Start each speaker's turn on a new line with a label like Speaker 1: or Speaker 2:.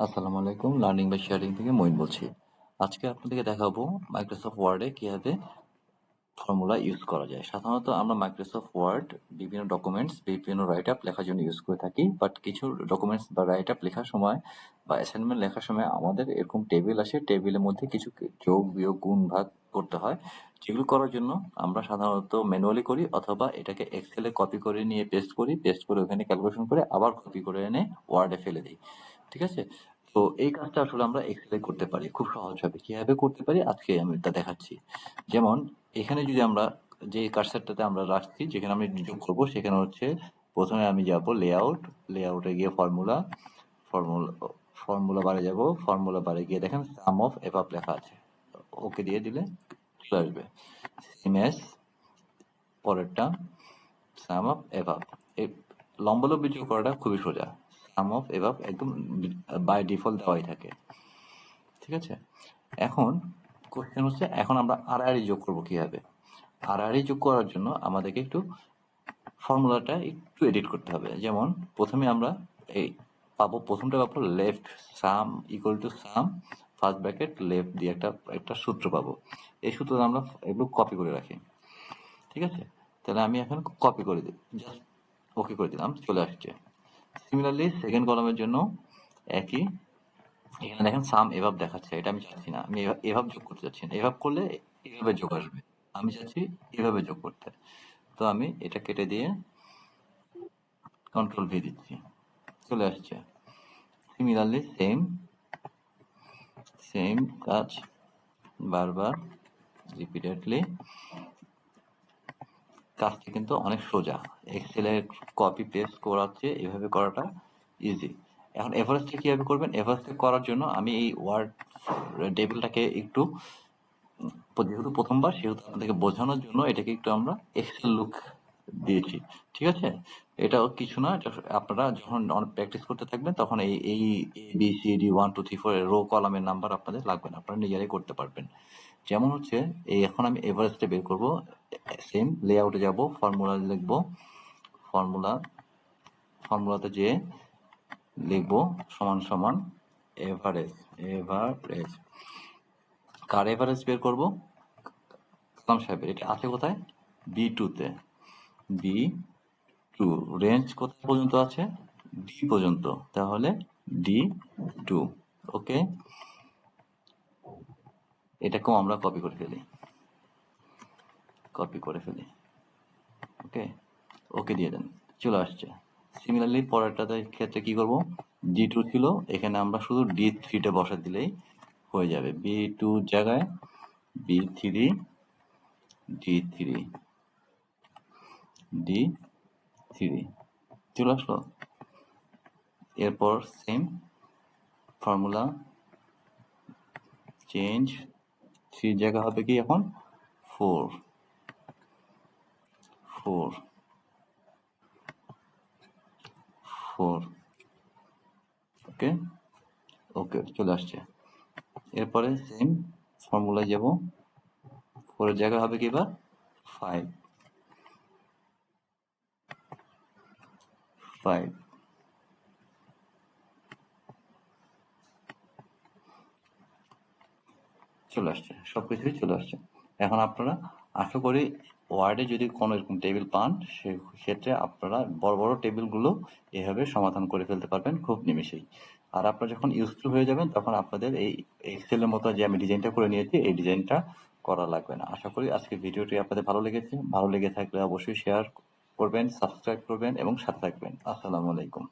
Speaker 1: আসসালামু আলাইকুম, learning by sharing থেকে মঈন বলছি। আজকে আপনাদেরকে দেখাবো মাইক্রোসফট ওয়ার্ডে কিভাবে ফর্মুলা ইউজ করা যায়। সাধারণত আমরা মাইক্রোসফট ওয়ার্ড বিভিন্ন ডকুমেন্টস, বিভিন্ন রাইট আপ লেখার জন্য ইউজ করে থাকি, বাট কিছু ডকুমেন্টস বা রাইট আপ লেখার সময় বা অ্যাসাইনমেন্ট লেখার সময় আমাদের এরকম টেবিল আসে, টেবিলের মধ্যে কিছু যোগ বিয়োগ গুণ ভাগ করতে হয়। যেগুলো করার জন্য আমরা সাধারণত ম্যানুয়ালি করি, অথবা এটাকে এক্সেলে কপি করে নিয়ে পেস্ট করে ওখানে ক্যালকুলেশন করে আবার কপি করে এনে ওয়ার্ডে ফেলে দিই। ঠিক আছে? তো এই কাজটা আসলে আমরা এক্সেলে করতে পারি খুব সহজভাবে। কিভাবে করতে পারি আজকে আমি তা দেখাচ্ছি। যেমন এখানে যদি আমরা যে কার্সারটাতে আমরা রাখছি, যেখানে আমি যোগ করবো, সেখানে হচ্ছে প্রথমে আমি যাব লেআউটে গিয়ে ফর্মুলা ফর্মুলা বারে যাব। ফর্মুলা বারে গিয়ে দেখেন সাম অফ এভাব লেখা আছে, ওকে দিয়ে দিলে চলে আসবে। সেম এস পরেরটা সাম অফ এভাব। এই লম্বালম্বি যোগ করাটা খুবই সোজা। সাম অফ এভাব একদম বাই ডিফল্ট দেওয়াই থাকে। ঠিক আছে? এখন কোশ্চেন হচ্ছে, এখন আমরা আড়াআড়ি যোগ করবো কিভাবে। আড়াআড়ি যোগ করার জন্য আমাদেরকে একটু ফর্মুলাটা একটু এডিট করতে হবে। যেমন প্রথমে আমরা এই প্রথমটা পাবো left some equal to some first bracket left দিয়ে একটা সূত্র পাবো। এই সূত্রটা আমরা এগুলো কপি করে রাখি। ঠিক আছে? তাহলে আমি এখন কপি করে দিই, জাস্ট ওকে করে দিলাম, চলে আসছে। সিমিলারলি সেকেন্ড কলামের জন্য একই। এখানে দেখেন সাম এভাব দেখাচ্ছে, এটা আমি চাচ্ছি না, আমি এভাব যোগ করতে চাচ্ছি না। এভাব করলে এভাবে যোগ আসবে, আমি চাচ্ছি এভাবে যোগ করতে। তো আমি এটা কেটে দিয়ে কন্ট্রোল ভি দিচ্ছি, চলে আসছে। সিমিলারলি সেম কাজ বারবার রিপিটেডলি। কাজটা কিন্তু অনেক সোজা, এক্সেলে কপি পেস্ট করার চেয়ে এভাবে করাটা ইজি। এখন এভারেজটা কিভাবে করবেন? এভারেজটা করার জন্য আমি এই ওয়ার্ড টেবিলটাকে একটু, যেহেতু প্রথমবার সেহেতু আপনাদেরকে বোঝানোর জন্য এটাকে একটু আমরা এক্সেল লুক দিয়েছি। ঠিক আছে? এটাও কিছু না, আপনারা যখন প্র্যাকটিস করতে থাকবেন তখন এই এই বি সি ডি 1 2 3 4 রো কলামের নাম্বার আপনাদের লাগবে না, আপনারা নিজেরাই করতে পারবেন। যেমন হচ্ছে এই এখন আমি এভারেজটা বের করব। সেম লেআউটে যাব, ফর্মুলা লিখবো, ফর্মুলা ফর্মুলাতে যে লিখবো সমান সমান এভারেজ। কার এভারেজ বের করব? কালাম সাহেবের। এটা আছে কোথায়? B2 তে। B2 রেঞ্জ কোথায় পর্যন্ত আছে? D পর্যন্ত, তাহলে D2। ওকে, এটাকেও আমরা কপি করে ফেলি। ওকে, ওকে দিয়ে দেন, চলে আসছে। সিমিলারলি পরেরটাতে ক্ষেত্রে কি করব? D2 ছিল, এখানে আমরা শুধু D3টা বসা দিলেই হয়ে যাবে। B2 জায়গায় B3, D3, D3 চলে আসলো। এরপর সেম ফর্মুলা চেঞ্জ, 3 জায়গা হবে কি এখন 4, 4, 4। ওকে, ওকে চলে আসছে। এরপরে সেম ফর্মুলায় যাব, 4 এর জায়গা হবে কি এবার 5, 5। চলে আসছে, সবকিছুই চলে আসছে। এখন আপনারা আশা করি ওয়ার্ডে যদি কোনো এরকম টেবিল পান, সেক্ষেত্রে আপনারা বড় বড় টেবিলগুলো এভাবে সমাধান করে ফেলতে পারবেন খুব নিমেষেই। আর আপনারা যখন ইউজ টু হয়ে যাবেন তখন আপনাদের এই এক্সেলের মতো যে আমি ডিজাইনটা করে নিয়েছি এই ডিজাইনটা করা লাগবে না। আশা করি আজকের ভিডিওটি আপনাদের ভালো লেগেছে। ভালো লেগে থাকলে অবশ্যই শেয়ার করবেন, সাবস্ক্রাইব করবেন এবং সাথে থাকবেন। আসসালামু আলাইকুম।